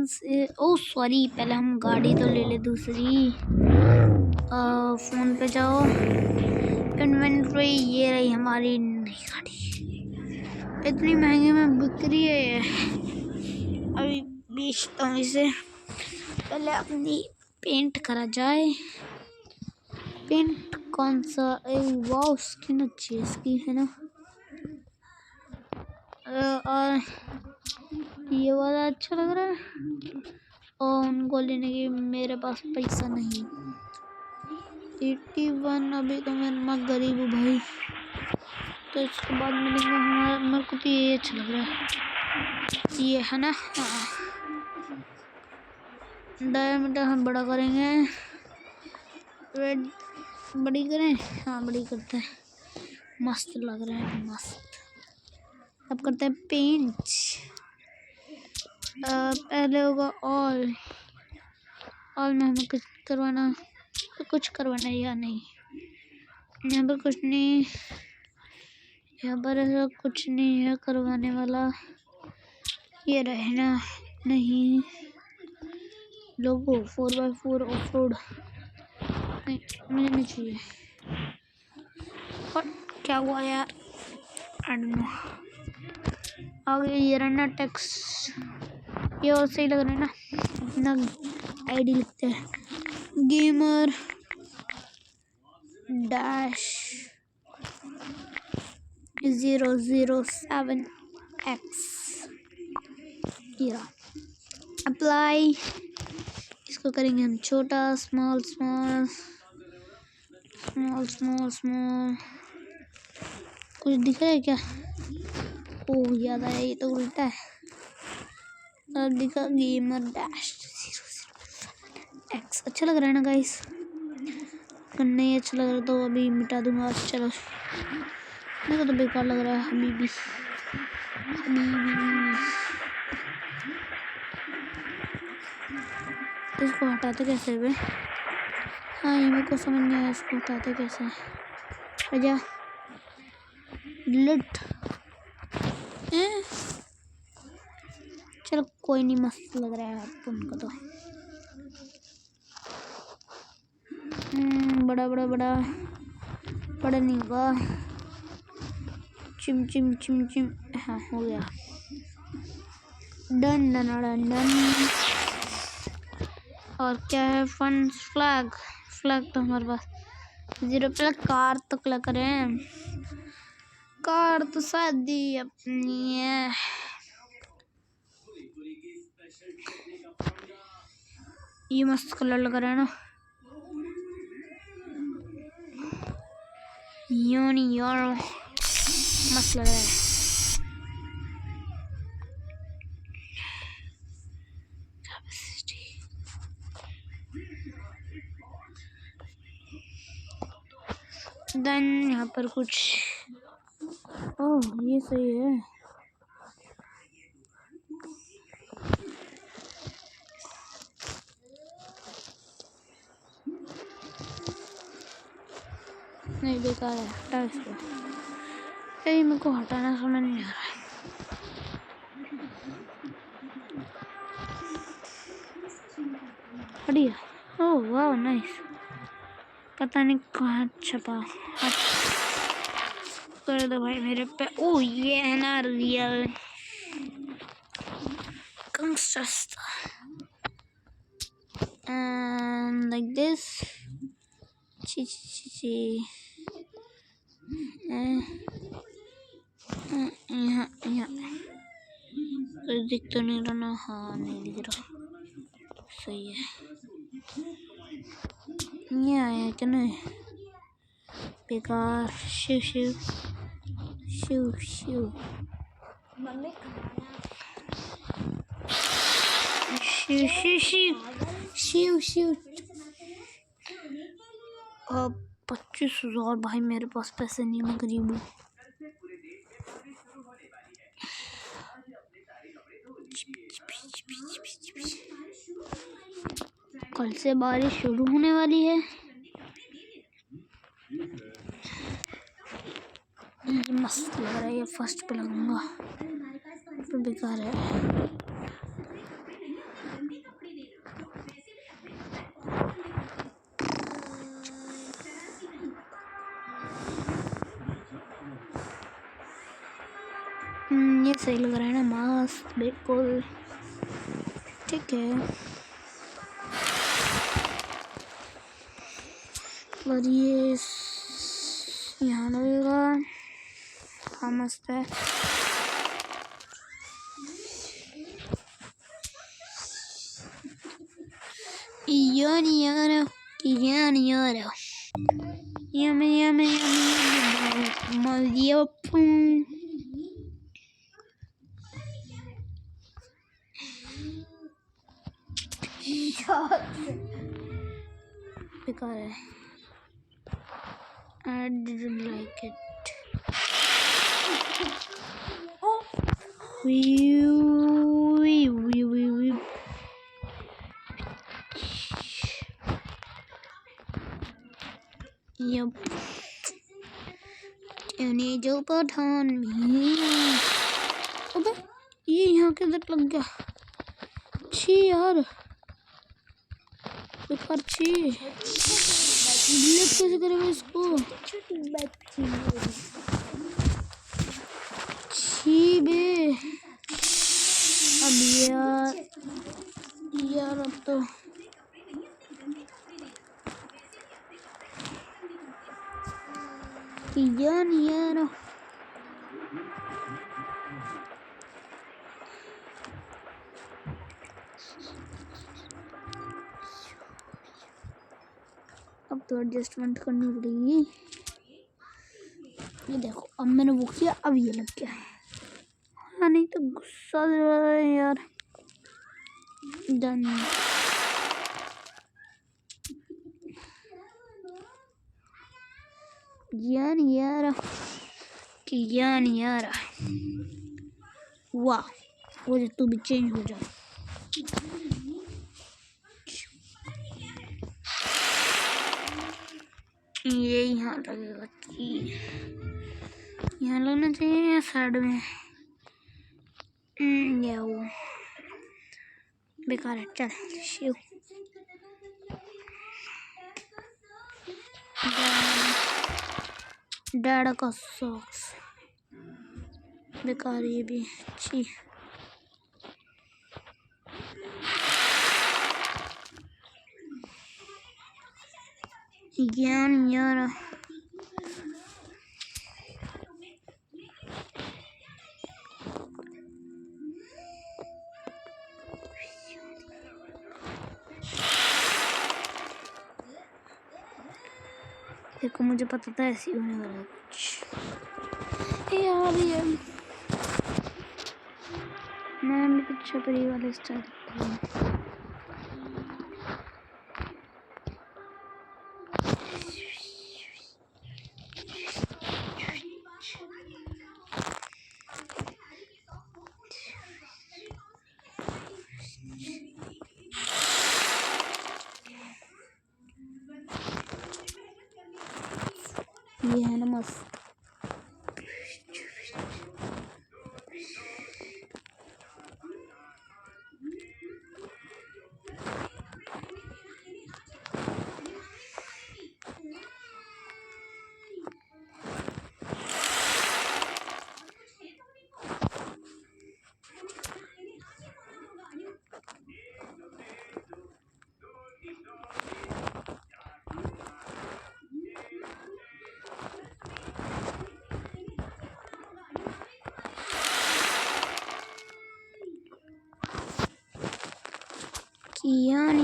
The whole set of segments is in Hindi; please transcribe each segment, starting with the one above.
से ओ सॉरी, पहले हम गाड़ी तो ले ले दूसरी। फ़ोन पे जाओ, इन्वेंट्री, ये रही हमारी नई गाड़ी। इतनी महंगी में बिक रही है ये, अभी बेचता हूँ इसे। पहले अपनी पेंट करा जाए। पेंट कौन सा? वाह, स्किन अच्छी है इसकी, है ना। और ये वाला अच्छा लग रहा है, और उनको लेने की मेरे पास पैसा नहीं। 81, अभी तो मैं गरीब हूँ भाई, तो इसके बाद मिलेंगे हमारा। मेरे को तो ये अच्छा लग रहा है, ये है ना। हाँ, डायमीटर हम बड़ा करेंगे। रेड बड़ी करें, हाँ बड़ी करते हैं, मस्त लग रहा है, मस्त। अब करते हैं पेंट। पहले होगा ऑल में हमें कुछ करवाना है या नहीं। यहाँ पर कुछ नहीं, यहाँ पर ऐसा कुछ नहीं है करवाने वाला। ये रहना नहीं। लोगो 4x4 ऑफ रोड नहीं, मुझे नहीं चाहिए। और क्या हुआ यार, आई डोंट नो। आगे ये रहना टेक्स, ये और सही लग रहा है ना। अपना आईडी लिखते हैं, गेमर डैश 007X। अप्लाई, इसको करेंगे हम छोटा, small small small small small. कुछ दिख रहा है क्या? ओह याद आया, ये तो उल्टा है। अब दिखा गेमर डैश 007X। अच्छा लग रहा है ना गाइस? अगर नहीं अच्छा लग रहा तो अभी मिटा दूंगा। चलो, मेरे को तो बेकार लग रहा है हबीबी। इसको हटाते कैसे वे? हाँ, ये मेरे को समझ नहीं आया, इसको हटाते कैसे। आजा डिलीट। चलो कोई नहीं, मस्त लग रहा है उनको तो। बड़ा बड़ा बड़ा बड़ा नहीं होगा। चिम चिम चिम चिम, हाँ हो गया। Done done done done. और क्या है? फन फ्लैग तो हमारे पास 0 पे। कार तो क्या करें, कार तो शादी अपनी है। ये मस्त कलर लग रहा है ना, यार मस्त लग रहा है। देन यहाँ पर कुछ, ओह ये सही है। नहीं बेकार है, हटा इसको। यही मेरे को हटाना समझ नहीं आ रहा है। बढ़िया, ओह वाह नाइस। पता नहीं कहाँ छपा, कर दो भाई मेरे पे। ओह ये है ना real gangster, and like this। यहाँ कोई दिख तो नहीं रहा ना? हाँ नहीं दिख रहा, सही है। ये आया क्या? नहीं बेकार। शिव शिव शिव शिव शिव शिव शिव शिव शिव। 25,000 भाई, मेरे पास पैसे नहीं, मैं गरीब हूँ। कल से बारिश शुरू होने वाली है। ये मस्त लग रहा है, ये फर्स्ट पे लगूंगा, तो बेकार है। ये सही लग रहा है ना, मस्त बिल्कुल ठीक है। और ये यहाँ लगेगा, हाँ मस्त है। यार बेकार है, I didn't like it. Yup. जो पठान में, अबे ये यहाँ किधर लग गया? छी यार, बेकार छी। डिलीट कैसे करेंगे इसको? छी बे, अब यार अब तो यार अब तो एडजस्टमेंट करनी पड़ेगी। ये देखो, अब मैंने वो किया, अब ये लग गया है। हाँ नहीं तो गुस्सा दे रहा है यार। डन। यार वाह, वो तू भी चेंज हो जा। ये यहाँ लगेगा, यहाँ लगना चाहिए या साइड में? ये वो बेकार है, चल शिव। डैड का सॉक्स बेकार, ये भी अच्छी। यार देखो, मुझे पता था ऐसे होने वाला कुछ। यार मैं भी कुछ छपरी वाले स्टाइल ये है ना मस्त। यार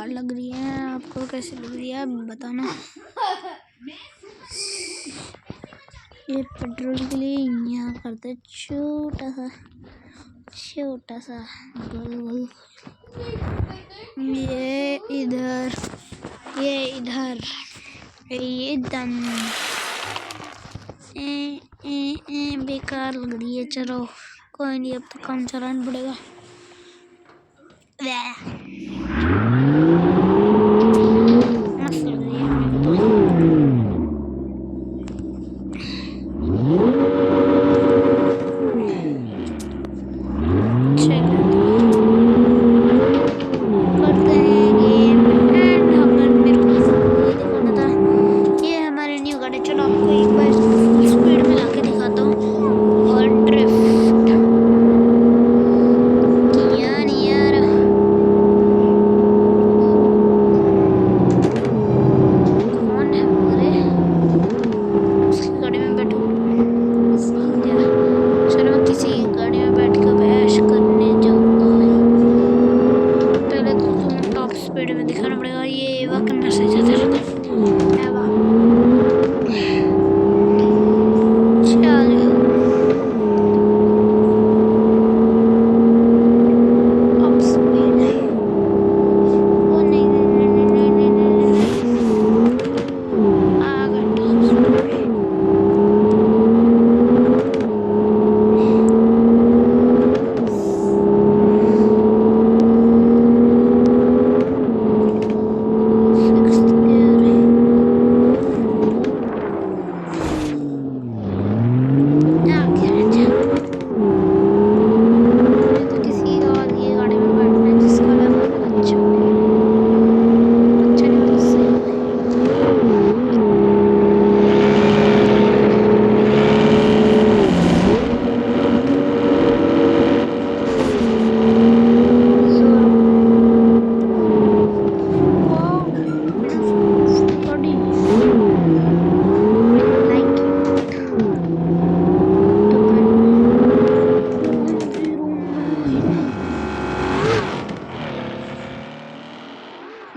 बेकार लग रही है। आपको कैसी लग रही है बताना। ये पेट्रोल के लिए यहाँ करते छोटा सा गोल। ये इधर ये दम बेकार लग रही है। चलो कोई नहीं, अब तो काम चलाना पड़ेगा। मस्त लग रही है मेरे को करते हैं गेम एंड मेरे को ये दिखाना था। ये हमारी न्यू गाड़ी। चलो आपको एक बार फुल स्पीड में लाके दिखाता हूँ और ड्रिफ्ट किया नहीं यार। कौन है हमारे उसकी गाड़ी में बैठूं? चलो मैं किसी गाड़ी में बैठ कर ऐश करने जाऊंगा। पहले तो तुम्हें टॉप स्पीड में दिखाना पड़ेगा। ये एवा का मैसेज आता है। एवा चलो टॉप स्पीड। ओ नहीं आ गया टॉप स्पीड।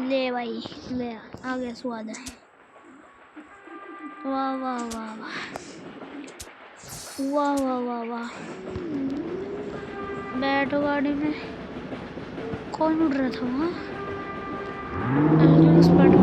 ले भाई ले आ गया स्वाद है। वाह वाह वाह वाह वाह वाह वाह। बैठो गाड़ी में। कौन उड़ रहा था वहाँ? उस पार्ट में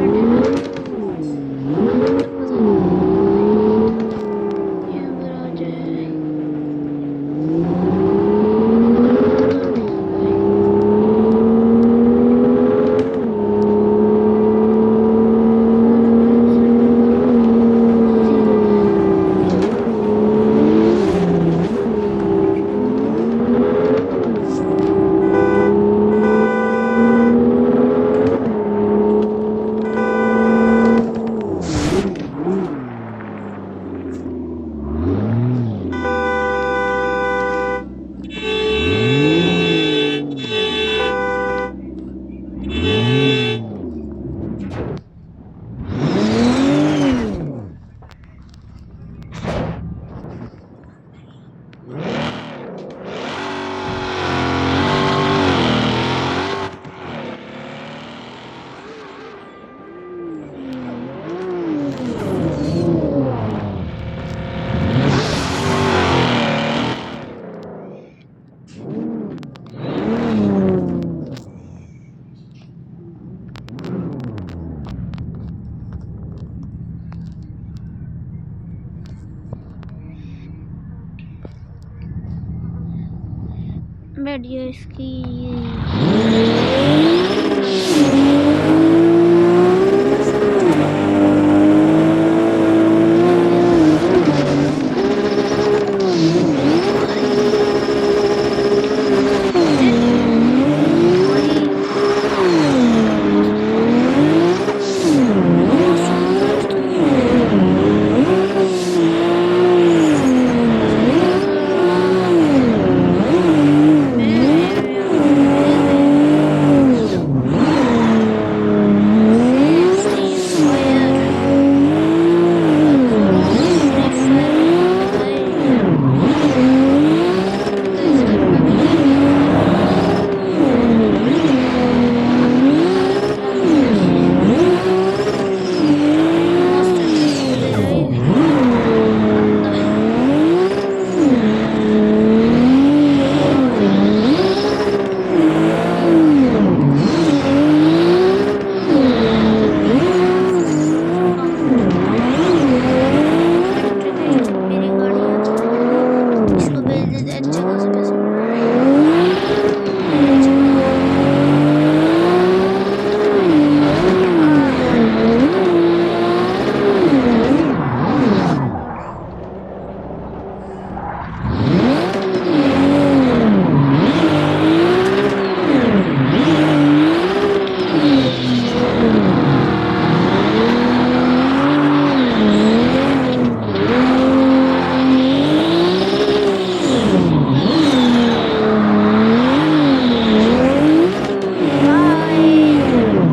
बैठ गया इसकी